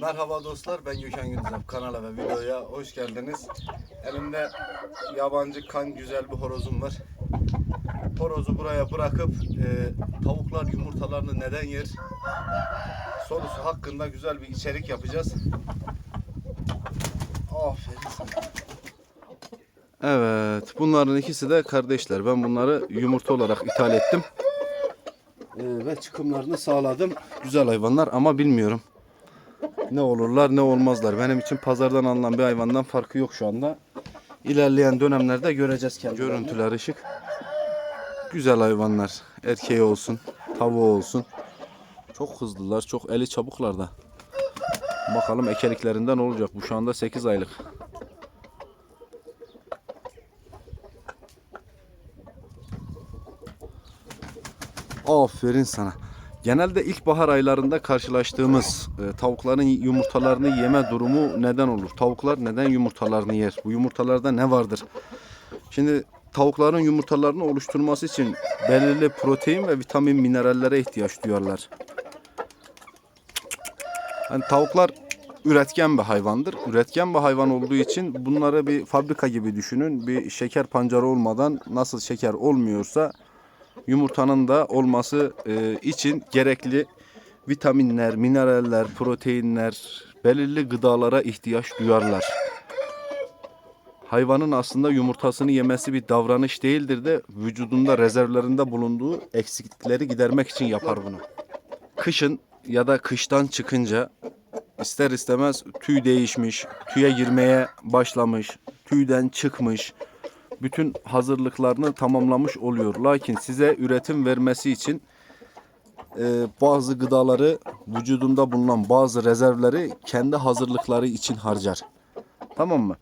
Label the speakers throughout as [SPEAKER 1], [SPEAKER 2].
[SPEAKER 1] Merhaba dostlar, ben Gökhan Gündüzem. Kanala ve videoya hoş geldiniz. Elimde yabancı kan güzel bir horozum var. Horozu buraya bırakıp tavuklar yumurtalarını neden yer sorusu hakkında güzel bir içerik yapacağız. Aferin sana. Evet, bunların ikisi de kardeşler. Ben bunları yumurta olarak ithal ettim. Ve çıkımlarını sağladım. Güzel hayvanlar ama bilmiyorum ne olurlar ne olmazlar. Benim için pazardan alınan bir hayvandan farkı yok şu anda. İlerleyen dönemlerde göreceğiz kendilerini. Görüntüler, ışık. Güzel hayvanlar. Erkeği olsun, tavuğu olsun. Çok hızlılar, çok eli çabuklar da. Bakalım ekeliklerinden olacak. Bu şu anda 8 aylık. Aferin sana. Genelde ilkbahar aylarında karşılaştığımız tavukların yumurtalarını yeme durumu neden olur? Tavuklar neden yumurtalarını yer? Bu yumurtalarda ne vardır? Şimdi tavukların yumurtalarını oluşturması için belirli protein ve vitamin minerallere ihtiyaç duyarlar. Yani tavuklar üretken bir hayvandır. Üretken bir hayvan olduğu için bunları bir fabrika gibi düşünün. Bir şeker pancarı olmadan nasıl şeker olmuyorsa yumurtanın da olması için gerekli vitaminler, mineraller, proteinler, belirli gıdalara ihtiyaç duyarlar. Hayvanın aslında yumurtasını yemesi bir davranış değildir de vücudunda rezervlerinde bulunduğu eksiklikleri gidermek için yapar bunu. Kışın ya da kıştan çıkınca ister istemez tüy değişmiş, tüye girmeye başlamış, tüyden çıkmış, bütün hazırlıklarını tamamlamış oluyor. Lakin size üretim vermesi için bazı gıdaları, vücudunda bulunan bazı rezervleri kendi hazırlıkları için harcar. Tamam mı?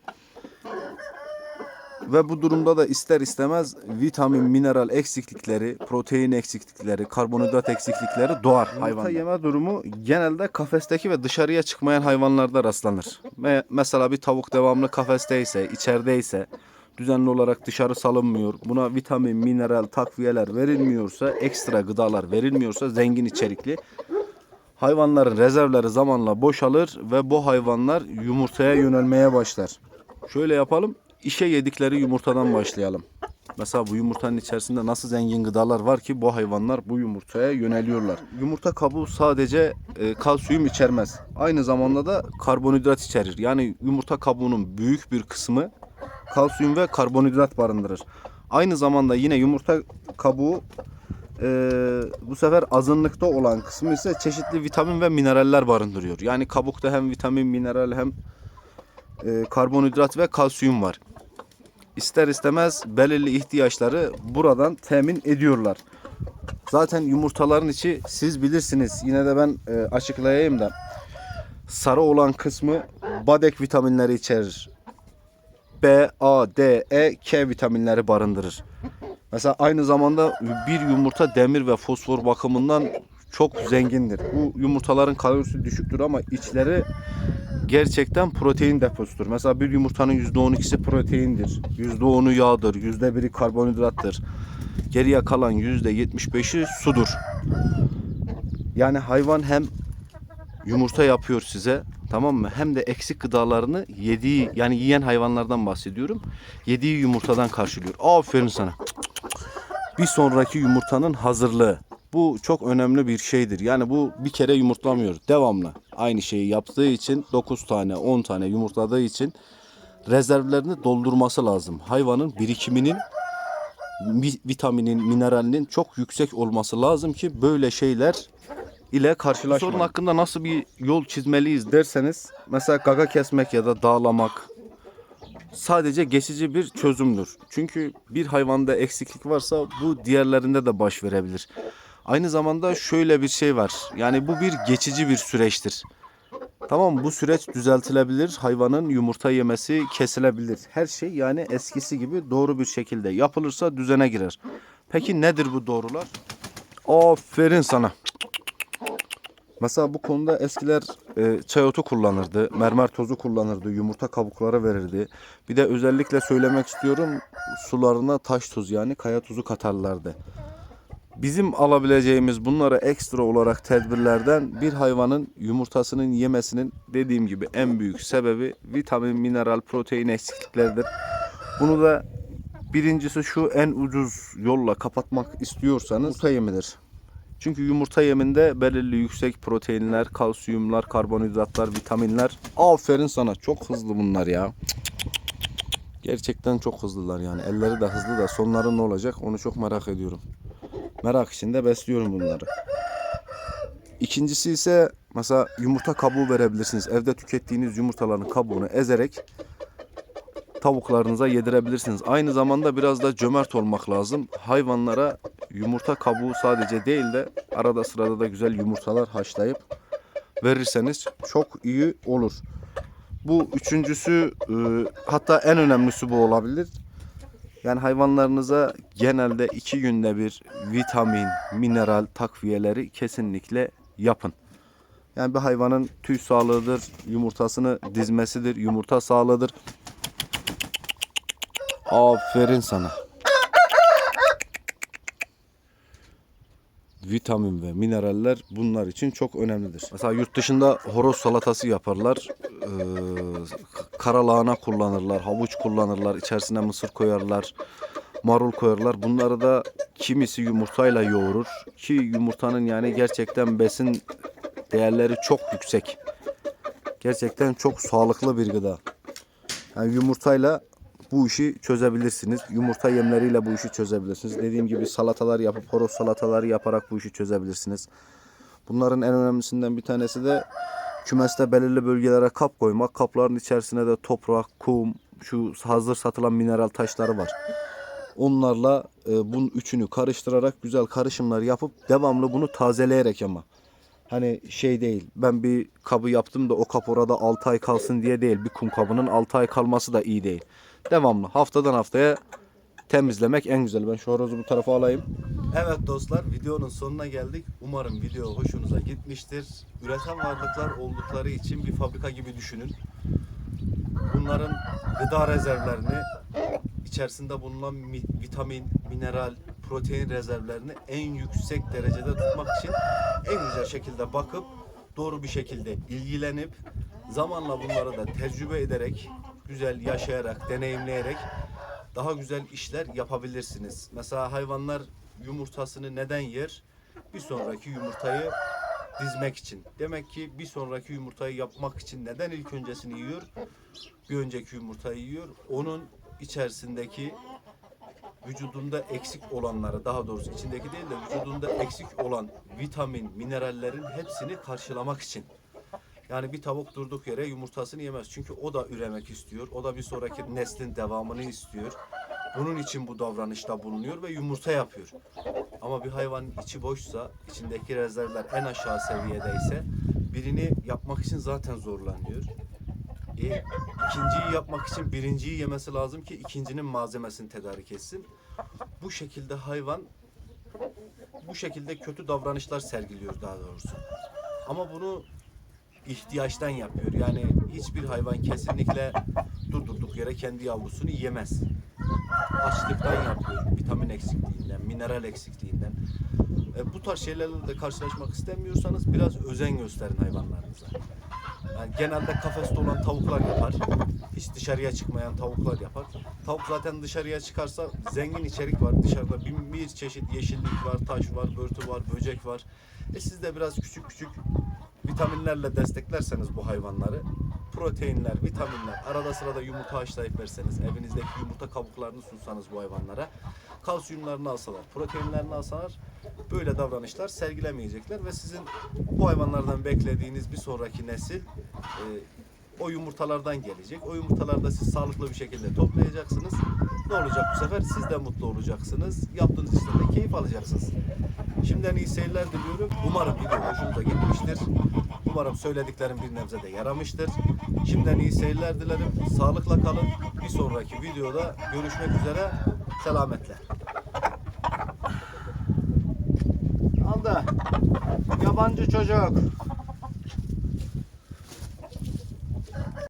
[SPEAKER 1] Ve bu durumda da ister istemez vitamin, mineral eksiklikleri, protein eksiklikleri, karbonhidrat eksiklikleri doğar hayvanda. Yumurta yeme durumu genelde kafesteki ve dışarıya çıkmayan hayvanlarda rastlanır. Mesela bir tavuk devamlı kafesteyse, içerideyse, düzenli olarak dışarı salınmıyor, buna vitamin, mineral, takviyeler verilmiyorsa, ekstra gıdalar verilmiyorsa zengin içerikli hayvanların rezervleri zamanla boşalır ve bu hayvanlar yumurtaya yönelmeye başlar. Şöyle yapalım. İşe yedikleri yumurtadan başlayalım. Mesela bu yumurtanın içerisinde nasıl zengin gıdalar var ki bu hayvanlar bu yumurtaya yöneliyorlar. Yumurta kabuğu sadece kalsiyum içermez. Aynı zamanda da karbonhidrat içerir. Yani yumurta kabuğunun büyük bir kısmı kalsiyum ve karbonhidrat barındırır. Aynı zamanda yine yumurta kabuğu bu sefer azınlıkta olan kısmı ise çeşitli vitamin ve mineraller barındırıyor. Yani kabukta hem vitamin, mineral hem karbonhidrat ve kalsiyum var. İster istemez belirli ihtiyaçları buradan temin ediyorlar. Zaten yumurtaların içi siz bilirsiniz. Yine de ben açıklayayım da. Sarı olan kısmı badek vitaminleri içerir. B, A, D, E, K vitaminleri barındırır. Mesela aynı zamanda bir yumurta demir ve fosfor bakımından çok zengindir. Bu yumurtaların kalorisi düşüktür ama içleri gerçekten protein deposudur. Mesela bir yumurtanın %12'si proteindir. %10'u yağdır. %1'i karbonhidrattır. Geriye kalan %75'i sudur. Yani hayvan hem yumurta yapıyor size, tamam mı? Hem de eksik gıdalarını yediği, yani yiyen hayvanlardan bahsediyorum. Yediği yumurtadan karşılıyor. Aferin sana. Bir sonraki yumurtanın hazırlığı. Bu çok önemli bir şeydir. Yani bu bir kere yumurtlamıyor. Devamlı aynı şeyi yaptığı için 9 tane 10 tane yumurtladığı için rezervlerini doldurması lazım. Hayvanın birikiminin, vitaminin, mineralinin çok yüksek olması lazım ki böyle şeyler ile karşılaşmayın. Sorun hakkında nasıl bir yol çizmeliyiz derseniz, mesela gaga kesmek ya da dağlamak sadece geçici bir çözümdür. Çünkü bir hayvanda eksiklik varsa bu diğerlerinde de baş verebilir. Aynı zamanda şöyle bir şey var. Yani bu bir geçici bir süreçtir. Tamam, bu süreç düzeltilebilir. Hayvanın yumurta yemesi kesilebilir. Her şey yani eskisi gibi doğru bir şekilde yapılırsa düzene girer. Peki nedir bu doğrular? Aferin sana. Mesela bu konuda eskiler çay otu kullanırdı, mermer tozu kullanırdı, yumurta kabukları verirdi. Bir de özellikle söylemek istiyorum, sularına taş tuzu yani kaya tuzu katarlardı. Bizim alabileceğimiz bunlara ekstra olarak tedbirlerden bir hayvanın yumurtasının yemesinin dediğim gibi en büyük sebebi vitamin, mineral, protein eksiklikleridir. Bunu da birincisi şu, en ucuz yolla kapatmak istiyorsanız yumurta yemidir. Çünkü yumurta yeminde belirli yüksek proteinler, kalsiyumlar, karbonhidratlar, vitaminler. Aferin sana, çok hızlı bunlar ya. Gerçekten çok hızlılar yani. Elleri de hızlı da sonları ne olacak onu çok merak ediyorum. Merak içinde besliyorum bunları. İkincisi ise mesela yumurta kabuğu verebilirsiniz. Evde tükettiğiniz yumurtaların kabuğunu ezerek tavuklarınıza yedirebilirsiniz. Aynı zamanda biraz da cömert olmak lazım. Hayvanlara yumurta kabuğu sadece değil de arada sırada da güzel yumurtalar haşlayıp verirseniz çok iyi olur. Bu üçüncüsü, hatta en önemlisi bu olabilir. Yani hayvanlarınıza genelde 2 günde bir vitamin, mineral takviyeleri kesinlikle yapın. Yani bir hayvanın tüy sağlığıdır, yumurtasını dizmesidir, yumurta sağlığıdır. Aferin sana. Vitamin ve mineraller bunlar için çok önemlidir. Mesela yurt dışında horoz salatası yaparlar. Karalahana kullanırlar, havuç kullanırlar, içerisine mısır koyarlar, marul koyarlar. Bunları da kimisi yumurtayla yoğurur ki yumurtanın yani gerçekten besin değerleri çok yüksek. Gerçekten çok sağlıklı bir gıda. Yani yumurtayla bu işi çözebilirsiniz. Yumurta yemleriyle bu işi çözebilirsiniz. Dediğim gibi salatalar yapıp horoz salataları yaparak bu işi çözebilirsiniz. Bunların en önemlisinden bir tanesi de kümeste belirli bölgelere kap koymak. Kapların içerisine de toprak, kum, şu hazır satılan mineral taşları var. Onlarla bunun üçünü karıştırarak güzel karışımlar yapıp devamlı bunu tazeleyerek ama. Hani şey değil, ben bir kabı yaptım da o kap orada 6 ay kalsın diye değil. Bir kum kabının 6 ay kalması da iyi değil. Devamlı haftadan haftaya temizlemek en güzel. Ben şu horozu bu tarafa alayım. Evet dostlar, videonun sonuna geldik. Umarım video hoşunuza gitmiştir. Üreten varlıklar oldukları için bir fabrika gibi düşünün. Bunların gıda rezervlerini, içerisinde bulunan vitamin, mineral, protein rezervlerini en yüksek derecede tutmak için en güzel şekilde bakıp doğru bir şekilde ilgilenip zamanla bunları da tecrübe ederek, güzel yaşayarak, deneyimleyerek daha güzel işler yapabilirsiniz. Mesela hayvanlar yumurtasını neden yer? Bir sonraki yumurtayı dizmek için. Demek ki bir sonraki yumurtayı yapmak için neden ilk öncesini yiyor? Bir önceki yumurtayı yiyor. Onun içerisindeki vücudunda eksik olanları, daha doğrusu içindeki değil de vücudunda eksik olan vitamin, minerallerin hepsini karşılamak için. Yani bir tavuk durduk yere yumurtasını yemez. Çünkü o da üremek istiyor. O da bir sonraki neslin devamını istiyor. Bunun için bu davranışta bulunuyor ve yumurta yapıyor. Ama bir hayvanın içi boşsa, içindeki rezervler en aşağı seviyedeyse birini yapmak için zaten zorlanıyor. İkinciyi yapmak için birinciyi yemesi lazım ki ikincinin malzemesini tedarik etsin. Bu şekilde hayvan bu şekilde kötü davranışlar sergiliyor daha doğrusu. Ama bunu ihtiyaçtan yapıyor. Yani hiçbir hayvan kesinlikle durduk yere kendi yavrusunu yemez. Açlıktan yapıyor. Vitamin eksikliğinden, mineral eksikliğinden. Bu tarz şeylerle de karşılaşmak istemiyorsanız biraz özen gösterin hayvanlarınıza. Yani genelde kafeste olan tavuklar yapar. Hiç dışarıya çıkmayan tavuklar yapar. Tavuk zaten dışarıya çıkarsa zengin içerik var. Dışarıda bir çeşit yeşillik var, taş var, börtü var, böcek var. Siz de biraz küçük vitaminlerle desteklerseniz bu hayvanları, proteinler, vitaminler, arada sırada yumurta haşlayıp verseniz, evinizdeki yumurta kabuklarını sunsanız bu hayvanlara, kalsiyumlarını alsalar, proteinlerini alsalar, böyle davranışlar sergilemeyecekler ve sizin bu hayvanlardan beklediğiniz bir sonraki nesil o yumurtalardan gelecek. O yumurtaları da siz sağlıklı bir şekilde toplayacaksınız. Ne olacak bu sefer? Siz de mutlu olacaksınız. Yaptığınız işlerden keyif alacaksınız. Şimdiden iyi seyirler diliyorum. Umarım video hoşunuza gitmiştir. Umarım söylediklerim bir nebze de yaramıştır. Şimdiden iyi seyirler dilerim. Sağlıkla kalın. Bir sonraki videoda görüşmek üzere. Selametle. Al da yabancı çocuk.